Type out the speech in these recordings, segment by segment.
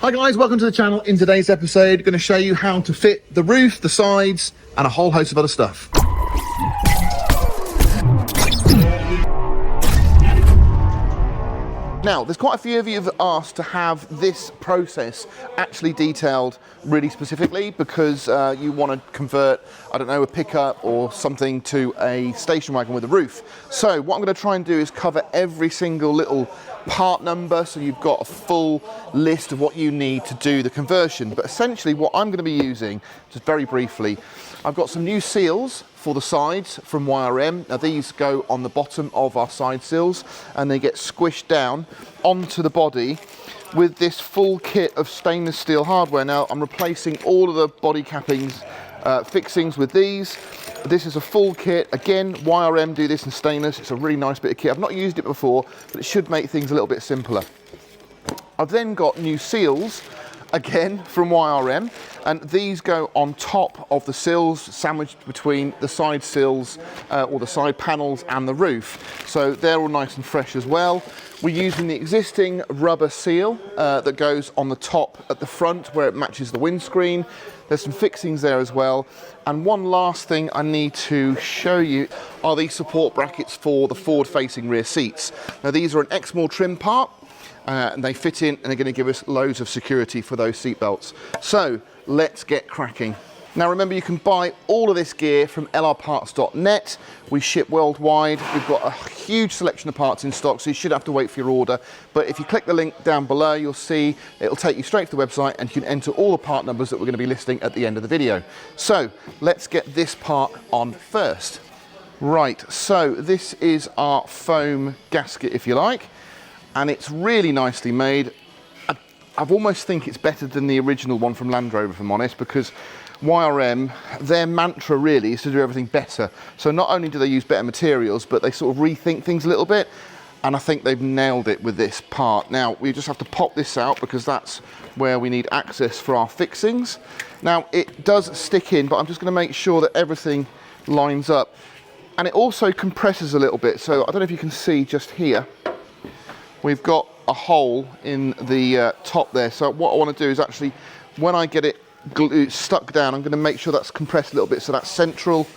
Hi guys, welcome to the channel. In today's episode, I'm going to show you how to fit the roof, the sides, and a whole host of other stuff. Now, there's quite a few of you who've asked to have this process actually detailed really specifically because you want to convert, I don't know, a pickup or something to a station wagon with a roof. So what I'm going to try and do is cover every single little part number so you've got a full list of what you need to do the conversion. But essentially what I'm going to be using, just very briefly, I've got some new seals for the sides from YRM. Now these go on the bottom of our side sills and they get squished down onto the body with this full kit of stainless steel hardware. Now I'm replacing all of the body cappings, fixings with these. This is a full kit. Again, YRM do this in stainless. It's a really nice bit of kit. I've not used it before, but it should make things a little bit simpler. I've then got new seals, again from YRM, and these go on top of the sills, sandwiched between the side sills or the side panels and the roof. So they're all nice and fresh as well. We're using the existing rubber seal that goes on the top at the front where it matches the windscreen. There's some fixings there as well. And one last thing I need to show you are these support brackets for the forward-facing rear seats. Now these are an Exmoor trim part. And they fit in and they're going to give us loads of security for those seat belts. So let's get cracking. Now remember, you can buy all of this gear from lrparts.net. We ship worldwide. We've got a huge selection of parts in stock, so you should have to wait for your order. But if you click the link down below, you'll see it'll take you straight to the website and you can enter all the part numbers that we're going to be listing at the end of the video. So let's get this part on first. Right, so this is our foam gasket, if you like. And it's really nicely made. I almost think it's better than the original one from Land Rover, if I'm honest, because YRM, their mantra really is to do everything better. So not only do they use better materials, but they sort of rethink things a little bit. And I think they've nailed it with this part. Now, we just have to pop this out because that's where we need access for our fixings. Now, it does stick in, but I'm just going to make sure that everything lines up. And it also compresses a little bit. So I don't know if you can see just here. We've got a hole in the top there. So what I want to do is actually, when I get it stuck down, I'm going to make sure that's compressed a little bit so that's central,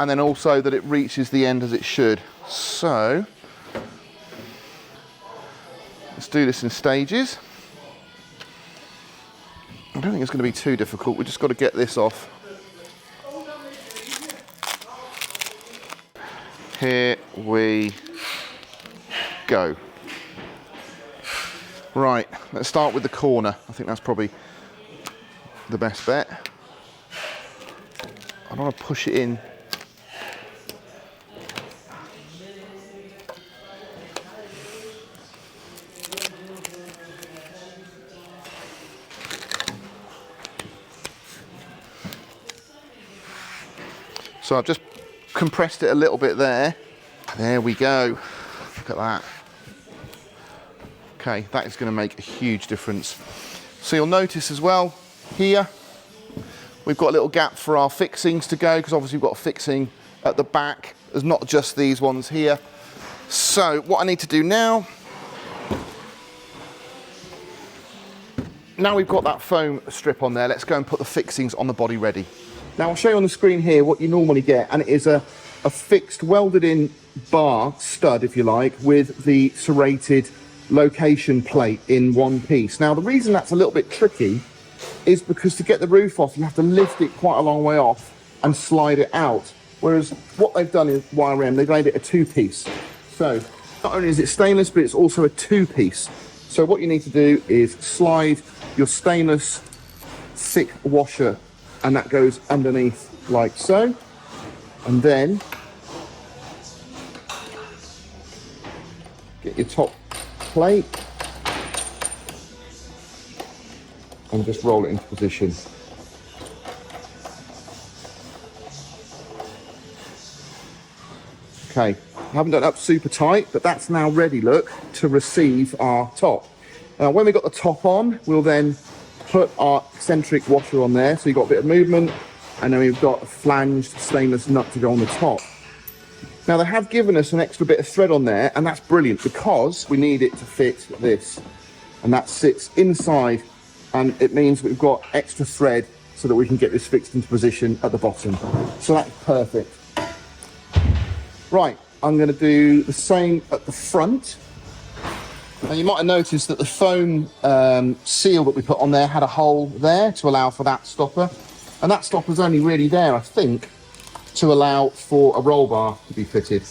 and then also that it reaches the end as it should. So let's do this in stages. I don't think it's going to be too difficult. We've just got to get this off. Here we go. Right, let's start with the corner. I think that's probably the best bet. I don't want to push it in. So I've just compressed it a little bit there. There we go. Look at that. Okay, that is going to make a huge difference. So you'll notice as well, here, we've got a little gap for our fixings to go, because obviously we've got a fixing at the back. There's not just these ones here. So what I need to do now we've got that foam strip on there, let's go and put the fixings on the body ready. Now I'll show you on the screen here what you normally get, and it is a fixed welded in bar stud, if you like, with the serrated location plate in one piece. Now the reason that's a little bit tricky is because to get the roof off you have to lift it quite a long way off and slide it out, whereas what they've done is YRM, they've made it a two-piece. So not only is it stainless, but it's also a two-piece. So what you need to do is slide your stainless thick washer, and that goes underneath like so, and then get your top plate and just roll it into position. Okay, I haven't done it up super tight, but that's now ready, look, to receive our top. Now when we've got the top on, we'll then put our eccentric washer on there, so you've got a bit of movement, and then we've got a flanged stainless nut to go on the top. Now they have given us an extra bit of thread on there, and that's brilliant because we need it to fit this, and that sits inside and it means we've got extra thread so that we can get this fixed into position at the bottom. So that's perfect. Right, I'm going to do the same at the front. Now you might have noticed that the foam seal that we put on there had a hole there to allow for that stopper. And that stopper's only really there, I think, to allow for a roll bar to be fitted.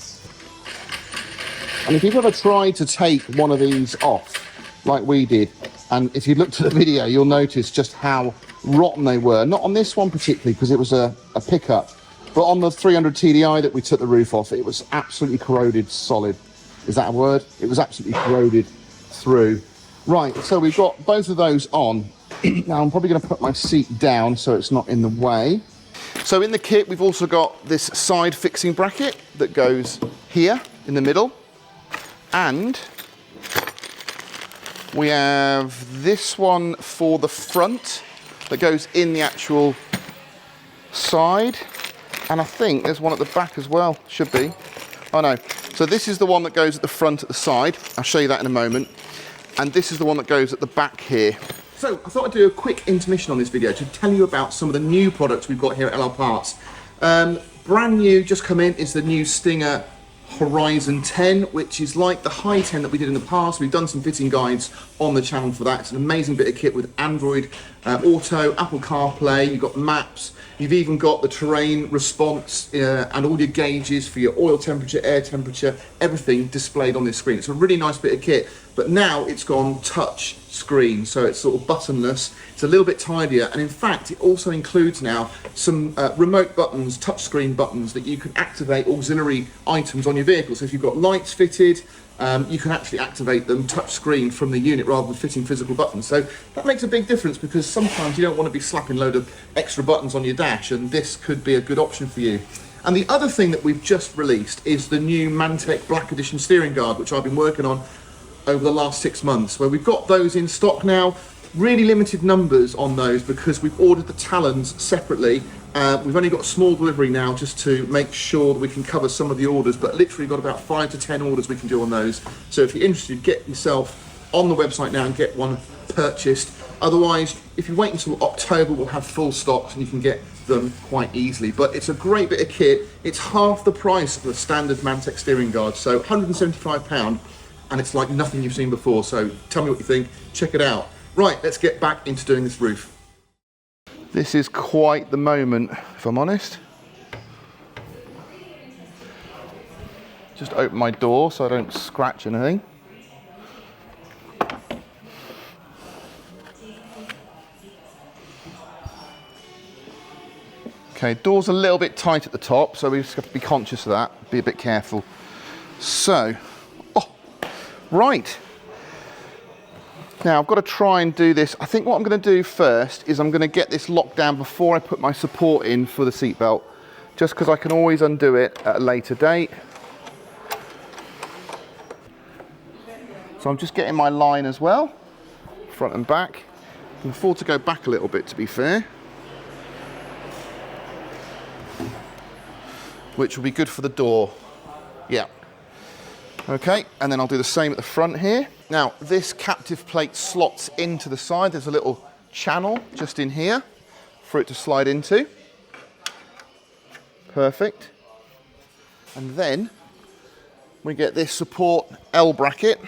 And if you've ever tried to take one of these off, like we did, and if you looked at the video, you'll notice just how rotten they were. Not on this one particularly, because it was a pickup, but on the 300 TDI that we took the roof off, it was absolutely corroded solid. Is that a word? It was absolutely corroded through. Right, so we've got both of those on. Now I'm probably going to put my seat down so it's not in the way. So in the kit, we've also got this side fixing bracket that goes here in the middle. And we have this one for the front that goes in the actual side. And I think there's one at the back as well, should be. Oh no. So this is the one that goes at the front at the side. I'll show you that in a moment. And this is the one that goes at the back here. So I thought I'd do a quick intermission on this video to tell you about some of the new products we've got here at LR Parts. Brand new, just come in, is the new Stinger Horizon 10, which is like the high 10 that we did in the past. We've done some fitting guides on the channel for that. It's an amazing bit of kit with Android Auto, Apple CarPlay, you've got maps, you've even got the terrain response and all your gauges for your oil temperature, air temperature, everything displayed on this screen. It's a really nice bit of kit, but now it's gone touch screen, so it's sort of buttonless. It's a little bit tidier, and in fact it also includes now some remote buttons, touchscreen buttons, that you can activate auxiliary items on your vehicle. So if you've got lights fitted, you can actually activate them touchscreen from the unit rather than fitting physical buttons. So that makes a big difference, because sometimes you don't want to be slapping a load of extra buttons on your dash, and this could be a good option for you. And the other thing that we've just released is the new Mantek Black Edition steering guard, which I've been working on over the last 6 months, where we've got those in stock now. Really limited numbers on those because we've ordered the talons separately. We've only got a small delivery now just to make sure that we can cover some of the orders, but literally got about 5 to 10 orders we can do on those. So if you're interested, get yourself on the website now and get one purchased. Otherwise, if you wait until October, we'll have full stocks and you can get them quite easily. But it's a great bit of kit. It's half the price of the standard Mantek steering guard, so £175, and it's like nothing you've seen before. So tell me what you think, check it out. Right, let's get back into doing this roof. This is quite the moment, if I'm honest. Just open my door so I don't scratch anything. Okay, door's a little bit tight at the top, so we just have to be conscious of that, be a bit careful. So, right. Now I've got to try and do this. I think what I'm going to do first is I'm going to get this locked down before I put my support in for the seatbelt, just because I can always undo it at a later date. So I'm just getting my line as well, front and back. I can afford to go back a little bit, to be fair, which will be good for the door. Yeah. Okay, and then I'll do the same at the front here. Now, this captive plate slots into the side. There's a little channel just in here for it to slide into. Perfect. And then we get this support L bracket,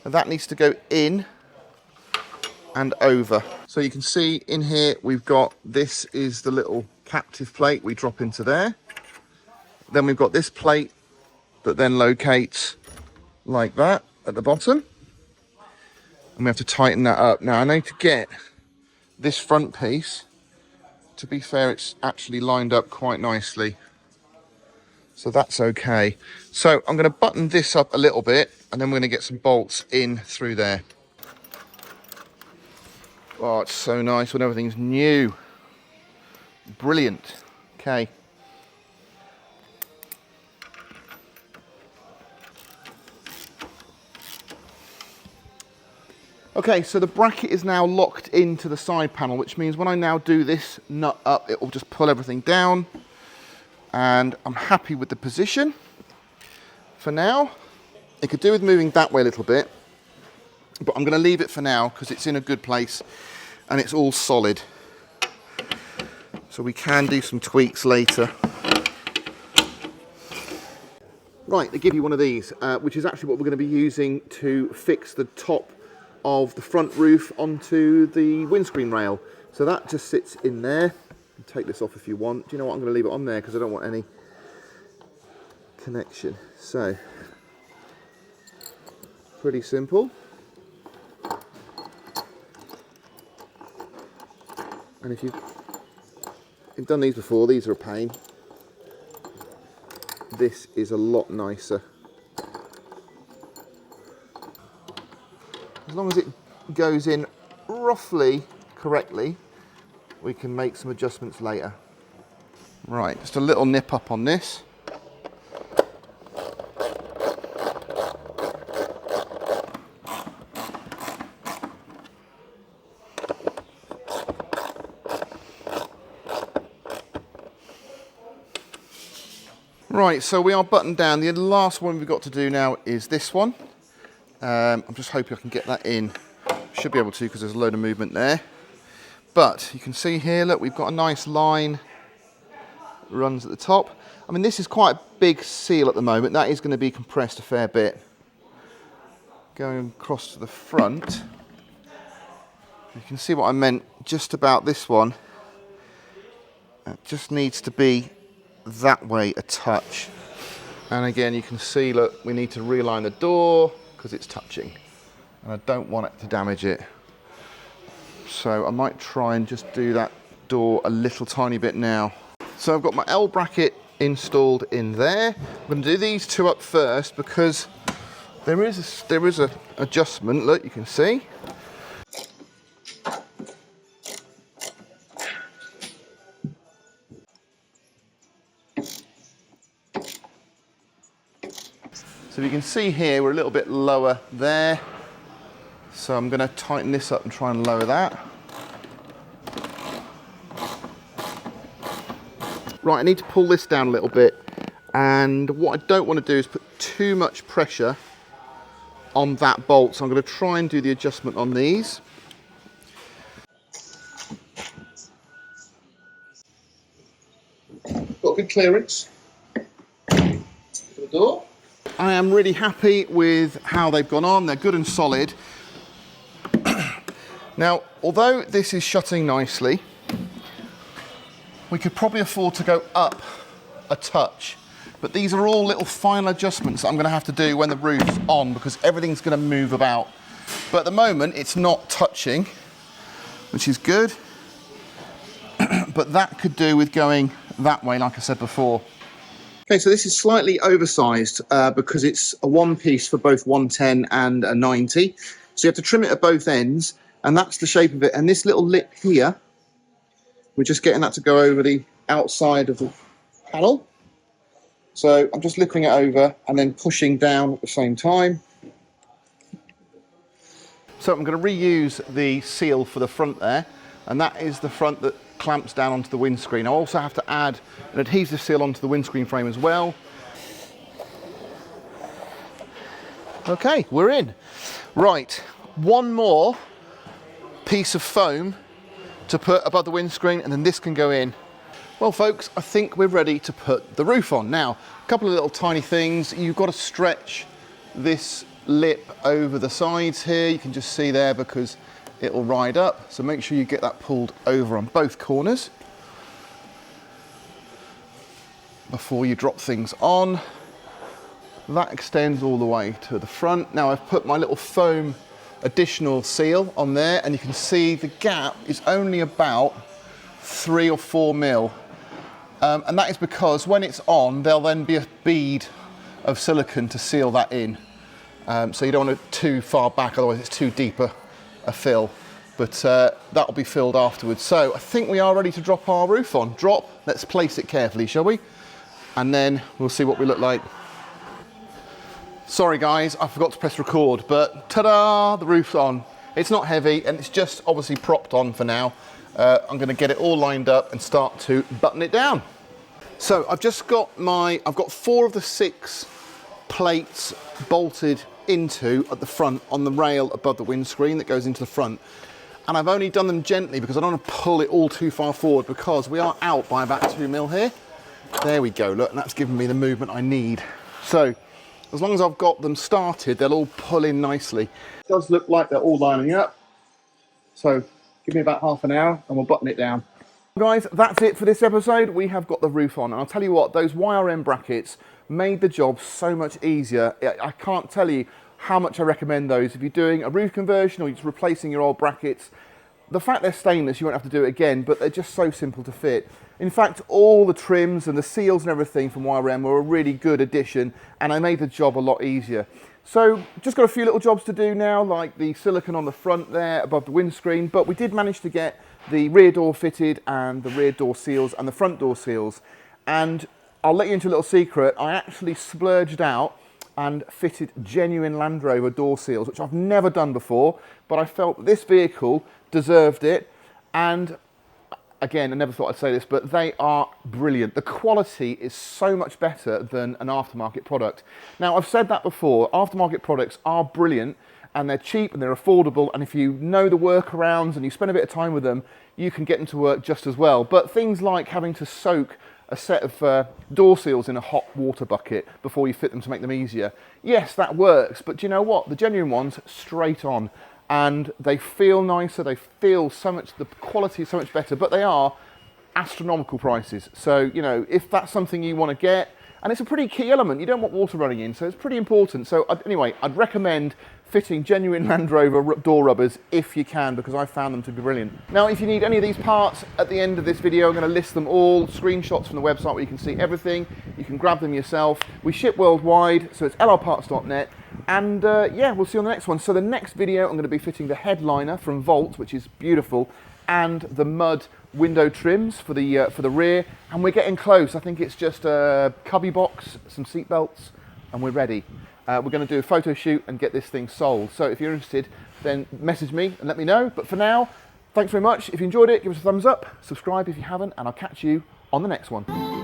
and that needs to go in and over. So you can see in here, we've got, this is the little captive plate we drop into there. Then we've got this plate that then locates like that at the bottom. And we have to tighten that up. Now I need to get this front piece, to be fair, it's actually lined up quite nicely. So that's okay. So I'm gonna button this up a little bit, and then we're gonna get some bolts in through there. Oh, it's so nice when everything's new. Brilliant. Okay. Okay, so the bracket is now locked into the side panel, which means when I now do this nut up, it will just pull everything down. And I'm happy with the position for now. It could do with moving that way a little bit. but I'm going to leave it for now because it's in a good place and it's all solid. So we can do some tweaks later. Right, they give you one of these, which is actually what we're going to be using to fix the top of the front roof onto the windscreen rail. So that just sits in there. Take this off if you want. Do you know what? I'm going to leave it on there because I don't want any connection. So, pretty simple. And if you've done these before, these are a pain. This is a lot nicer. As long as it goes in roughly correctly, we can make some adjustments later. Right, just a little nip up on this. Right, so we are buttoned down. The last one we've got to do now is this one. I'm just hoping I can get that in. Should be able to because there's a load of movement there. But you can see here, look, we've got a nice line that runs at the top. I mean, this is quite a big seal at the moment. That is going to be compressed a fair bit. Going across to the front, you can see what I meant just about this one. It just needs to be that way a touch. And again, you can see, look, we need to realign the door because it's touching. And I don't want it to damage it. So I might try and just do that door a little tiny bit now. So I've got my L bracket installed in there. I'm going to do these two up first because there is a adjustment, look, you can see. So you can see here we're a little bit lower there. So I'm going to tighten this up and try and lower that. Right, I need to pull this down a little bit. And what I don't want to do is put too much pressure on that bolt. So I'm going to try and do the adjustment on these. Got good clearance for the door. I am really happy with how they've gone on. They're good and solid. Now, although this is shutting nicely, we could probably afford to go up a touch. But these are all little final adjustments that I'm going to have to do when the roof's on because everything's going to move about. But at the moment, it's not touching, which is good. But that could do with going that way, like I said before. Okay, so this is slightly oversized because it's a one piece for both 110 and a 90. So you have to trim it at both ends, and that's the shape of it. And this little lip here, we're just getting that to go over the outside of the panel. So I'm just lifting it over and then pushing down at the same time. So I'm going to reuse the seal for the front there, and that is the front that clamps down onto the windscreen. I also have to add an adhesive seal onto the windscreen frame as well. Okay, we're in. Right, one more piece of foam to put above the windscreen and then this can go in. Well folks, I think we're ready to put the roof on. Now, a couple of little tiny things. You've got to stretch this lip over the sides here. You can just see there because it'll ride up. So make sure you get that pulled over on both corners before you drop things on. That extends all the way to the front. Now I've put my little foam additional seal on there and you can see the gap is only about 3 or 4 mil. And that is because when it's on, there'll then be a bead of silicone to seal that in. So you don't want it too far back, otherwise it's too deep a fill. But that'll be filled afterwards. So I think we are ready to drop our roof on. Drop, let's place it carefully, shall we? And then we'll see what we look like. Sorry guys, I forgot to press record, but ta-da, the roof's on. It's not heavy and it's just obviously propped on for now. I'm going to get it all lined up and start to button it down. So I've got 4 of the 6 plates bolted into at the front on the rail above the windscreen that goes into the front. And I've only done them gently because I don't want to pull it all too far forward, because we are out by about 2 mil here. There we go, look, and that's given me the movement I need. So as long as I've got them started, they'll all pull in nicely. It does look like they're all lining up. So give me about half an hour and we'll button it down. Guys, that's it for this episode. We have got the roof on, and I'll tell you what, those YRM brackets made the job so much easier. I can't tell you how much I recommend those. If you're doing a roof conversion or you're just replacing your old brackets, the fact they're stainless, you won't have to do it again, but they're just so simple to fit. In fact, all the trims and the seals and everything from YRM were a really good addition, and I made the job a lot easier. So just got a few little jobs to do now, like the silicone on the front there above the windscreen, but we did manage to get the rear door fitted and the rear door seals and the front door seals. And I'll let you into a little secret, I actually splurged out and fitted genuine Land Rover door seals, which I've never done before, but I felt this vehicle deserved it. And again, I never thought I'd say this, but they are brilliant. The quality is so much better than an aftermarket product. Now, I've said that before, aftermarket products are brilliant and they're cheap and they're affordable, and if you know the workarounds and you spend a bit of time with them, you can get them to work just as well. But things like having to soak a set of door seals in a hot water bucket before you fit them to make them easier, yes, that works, but do you know what? The genuine ones, straight on. And they feel nicer, they feel so much, the quality is so much better, but they are astronomical prices. So, you know, if that's something you want to get, and it's a pretty key element, you don't want water running in, so it's pretty important. So anyway, I'd recommend fitting genuine Land Rover door rubbers if you can, because I found them to be brilliant. Now, if you need any of these parts, at the end of this video, I'm going to list them all, screenshots from the website where you can see everything. You can grab them yourself. We ship worldwide, so it's lrparts.net. And yeah, we'll see you on the next one. So the next video, I'm going to be fitting the headliner from Volt, which is beautiful, and the mud window trims for the rear. And we're getting close. I think it's just a cubby box, some seat belts, and we're ready. We're going to do a photo shoot and get this thing sold. So if you're interested, then message me and let me know. But for now, thanks very much. If you enjoyed it, give us a thumbs up, subscribe if you haven't, and I'll catch you on the next one.